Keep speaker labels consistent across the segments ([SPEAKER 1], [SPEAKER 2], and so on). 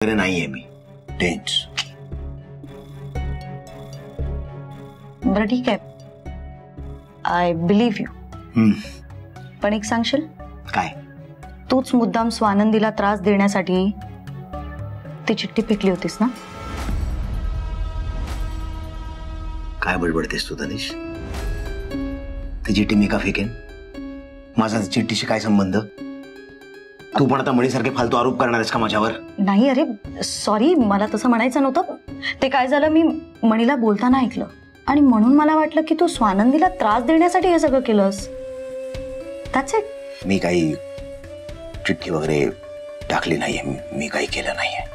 [SPEAKER 1] वगैरे नाहीये मी, टेन्स.
[SPEAKER 2] बरं ठीक आहे, आय बिलीव्ह यू. पण एक सांगशील?
[SPEAKER 1] काय?
[SPEAKER 2] तूच मुद्दाम स्वानंदीला त्रास देण्यासाठी ती चिठ्ठी फेकली होतीस ना?
[SPEAKER 1] काय बडबडतेस तू तनिष? ती चिठ्ठी मी का फेकेन? माझा चिठ्ठीशी काय संबंध? तू पण आता मणीसारखे फालतू आरोप करणार आहेस का माझ्यावर?
[SPEAKER 2] नाही, अरे सॉरी, मला तसं म्हणायचं नव्हतं. ते काय झालं, मी मणीला बोलताना ऐकलं आणि म्हणून मला वाटलं की तू स्वानंदीला त्रास देण्यासाठी हे सगळं केलंस. That's it.
[SPEAKER 1] मी काही चिठ्ठी वगैरे टाकली नाहीये, मी काही केलं नाहीये.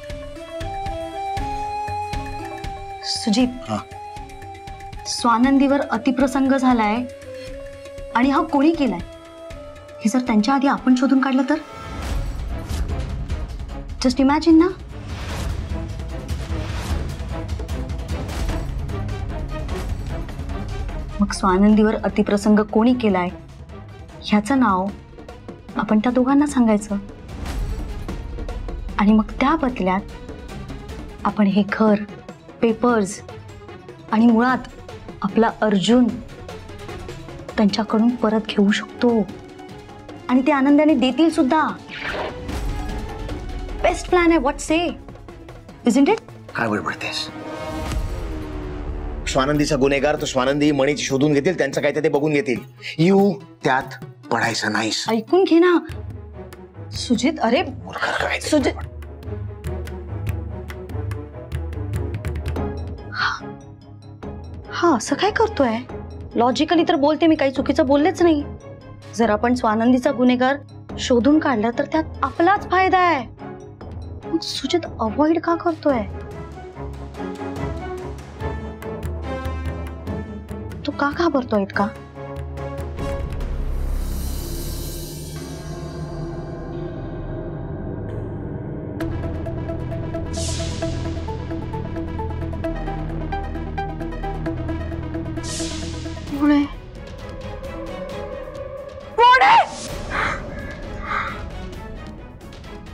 [SPEAKER 2] सुजीत,
[SPEAKER 1] हा,
[SPEAKER 2] स्वानंदीवर अतिप्रसंग झालाय आणि हा कोणी केलाय हे जर त्यांच्या आधी आपण शोधून काढलं तर? जस्ट इमॅजिन ना. मग स्वानंदीवर अतिप्रसंग कोणी केलाय ह्याचं नाव आपण त्या दोघांना सांगायचं आणि मग त्या बदल्यात आपण हे घर, पेपर्स आणि मुळात आपला अर्जुन त्यांच्याकडून परत घेऊ शकतो आणि ते आनंदाने देतील सुद्धा. बेस्ट प्लॅन आहे. What say? Isn't it?
[SPEAKER 1] काय बडबडतेस? स्वानंदीचा गुन्हेगार तो स्वानंदी मणीची शोधून घेतील, त्यांचं काय ते बघून घेतील. यू त्यात पडायचं नाहीस.
[SPEAKER 2] ऐकून घे ना सुजित. अरे सुजित, हा असं काय करतोय? लॉजिकली तर बोलते मी, काही चुकीचं बोललेच नाही. जर आपण स्वानंदीचा गुन्हेगार शोधून काढला तर त्यात आपलाच फायदा आहे. मग सुजित अवॉइड का करतोय? तू का घाबरतोय इतका?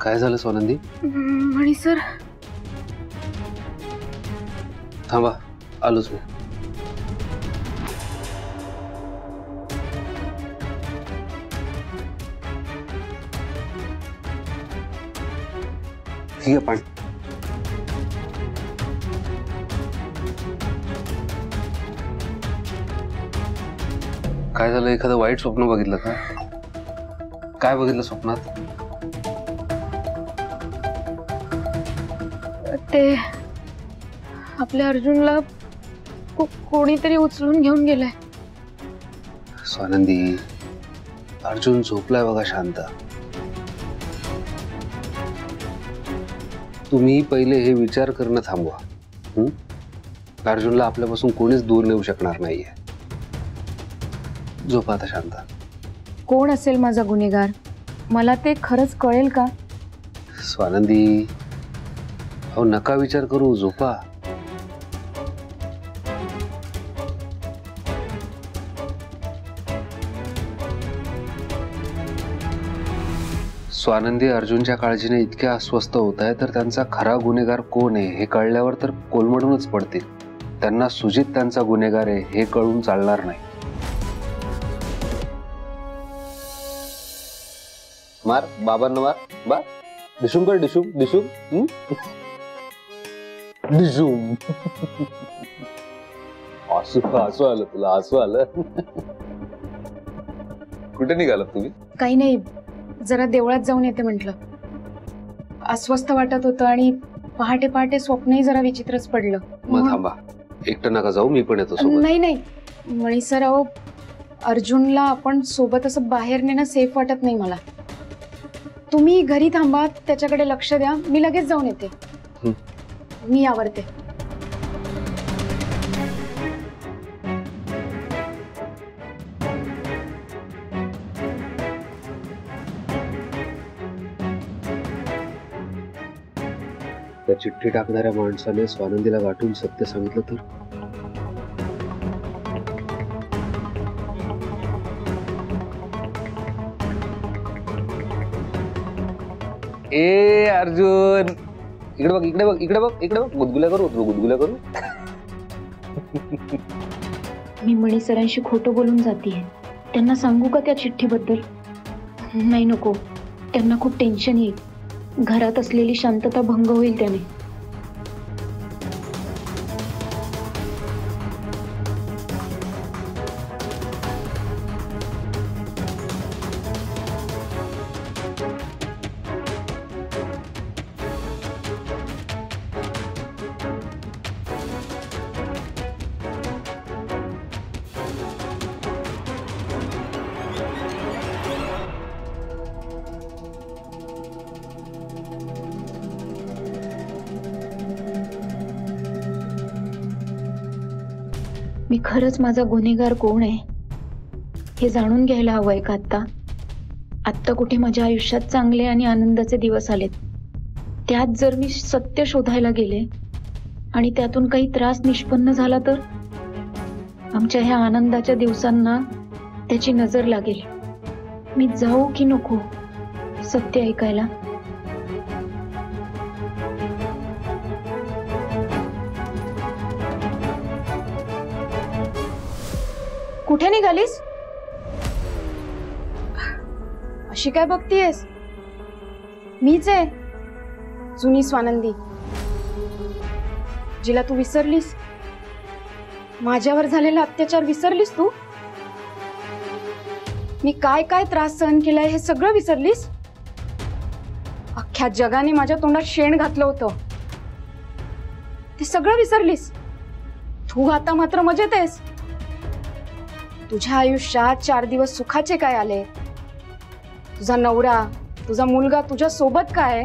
[SPEAKER 3] काय झालं स्वानंदी?
[SPEAKER 4] मणी सर,
[SPEAKER 3] थांबा, आलोच मी. ठीक आहे पाणी. काय झालं? एखादं वाईट स्वप्न बघितलं का? काय बघितलं स्वप्नात?
[SPEAKER 4] ते आपल्या अर्जुनला कोणीतरी उचलून घेऊन गेलाय.
[SPEAKER 3] स्वानंदी, अर्जुन झोपलाय बघा शांत. तुम्ही पहिले हे विचार करणं थांबवा. अर्जुनला आपल्यापासून कोणीच दूर नेऊ शकणार नाहीये. झोपा आता शांत.
[SPEAKER 4] कोण असेल माझा गुन्हेगार? मला ते खरंच कळेल का?
[SPEAKER 3] स्वानंदी, अहो नका विचार करू, झोपा. स्वानंदी अर्जुनच्या काळजीने इतके अस्वस्थ होत आहे, तर त्यांचा खरा गुन्हेगार कोण आहे हे कळल्यावर तर कोलमडूनच पडतील. त्यांना सुजित त्यांचा गुन्हेगार आहे हे कळून चालणार नाही. मार बाबांना, मार बा. डिशुम कर, डिशुम डिशुम डिशुम. हसू आलं तुला? हसू आलं? कुठे निघालात तुम्ही?
[SPEAKER 4] काही नाही, जरा देवळात जाऊन येते म्हटलं. अस्वस्थ वाटत होतं आणि पहाटे पहाटे स्वप्नही जरा विचित्रच पडलं.
[SPEAKER 3] मग थांबा, एकटं नका जाऊ, मी पण येतो सोबत.
[SPEAKER 4] नाही नाही मणी सर, अहो अर्जुनला आपण सोबत असं बाहेर नेणं सेफ वाटत नाही मला. तुम्ही घरी थांबा, त्याच्याकडे लक्ष द्या, मी लगेच जाऊन येते. मी आवरते.
[SPEAKER 3] त्या चिठ्ठी टाकणाऱ्या माणसाने स्वानंदीला गाठून सत्य सांगितलं तर? ए अर्जुन, इकडे बघ इकडे बघ इकडे बघ इकडे बघ, गुदगुल्या करू गुदगुल्या करू.
[SPEAKER 5] मी मणी सरांशी खोटं बोलून जातीये. त्यांना सांगू का त्या चिठ्ठीबद्दल? नाही नको, त्यांना खूप टेन्शन येईल. घरात असलेली शांतता भंग होईल त्याने. मी खरंच माझा गुन्हेगार कोण आहे हे जाणून घ्यायला हवंय का आत्ता? आत्ता कुठे माझ्या आयुष्यात चांगले आणि आनंदाचे दिवस आलेत. त्यात जर मी सत्य शोधायला गेले आणि त्यातून काही त्रास निष्पन्न झाला तर आमच्या ह्या आनंदाच्या दिवसांना त्याची नजर लागेल. मी जाऊ की नको सत्य ऐकायला?
[SPEAKER 4] कुठे निघालीस? अशी काय बघतीयस? मीच आहे, जुनी स्वानंदी, जिला तू विसरलीस. माझ्यावर झालेला अत्याचार विसरलीस तू? मी काय काय त्रास सहन केलाय हे सगळं विसरलीस? अख्ख्या जगाने माझ्या तोंडात शेण घातलं होतं, ते सगळं विसरलीस? तू आता मात्र मजेत आहेस. तुझ्या आयुष्यात 4 दिवस सुखाचे काय आले? तुझा नवरा, तुझा मुलगा तुझ्या सोबत काय?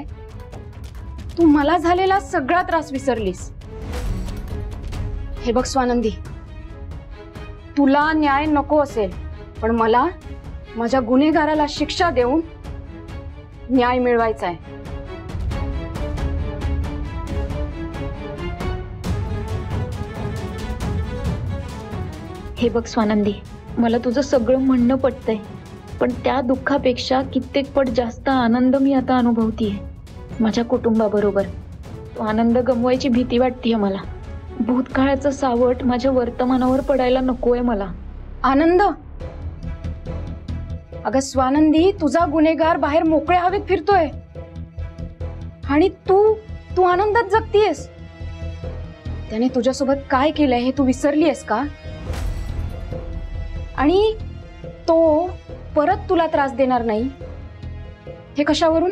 [SPEAKER 4] तू मला झालेला सगळा त्रास विसरलीस. हे बघ स्वानंदी, तुला न्याय नको असेल, पण मला माझ्या गुन्हेगाराला शिक्षा देऊन न्याय मिळवायचा आहे.
[SPEAKER 5] हे बघ स्वानंदी, मला तुझं सगळं म्हणणं पटतंय, पण त्या दुःखापेक्षा कित्येक पट जास्त आनंद मी आता अनुभवतीये माझ्या कुटुंबाबरोबर. तो आनंद गमवायची भीती वाटतेय मला. भूतकाळाचं सावट माझ्या वर्तमानावर पडायला नकोय मला.
[SPEAKER 4] आनंद? अगं स्वानंदी, तुझा गुन्हेगार बाहेर मोकळ्या हवेत फिरतोय आणि तू आनंदात जगतीयस. त्याने तुझ्यासोबत काय केलंय हे तू विसरलीयस का? आणि तो परत तुला त्रास देणार नाही हे कशावरून?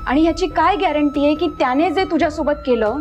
[SPEAKER 4] आणि ह्याची काय गॅरंटी आहे की त्याने जे तुझ्यासोबत केलं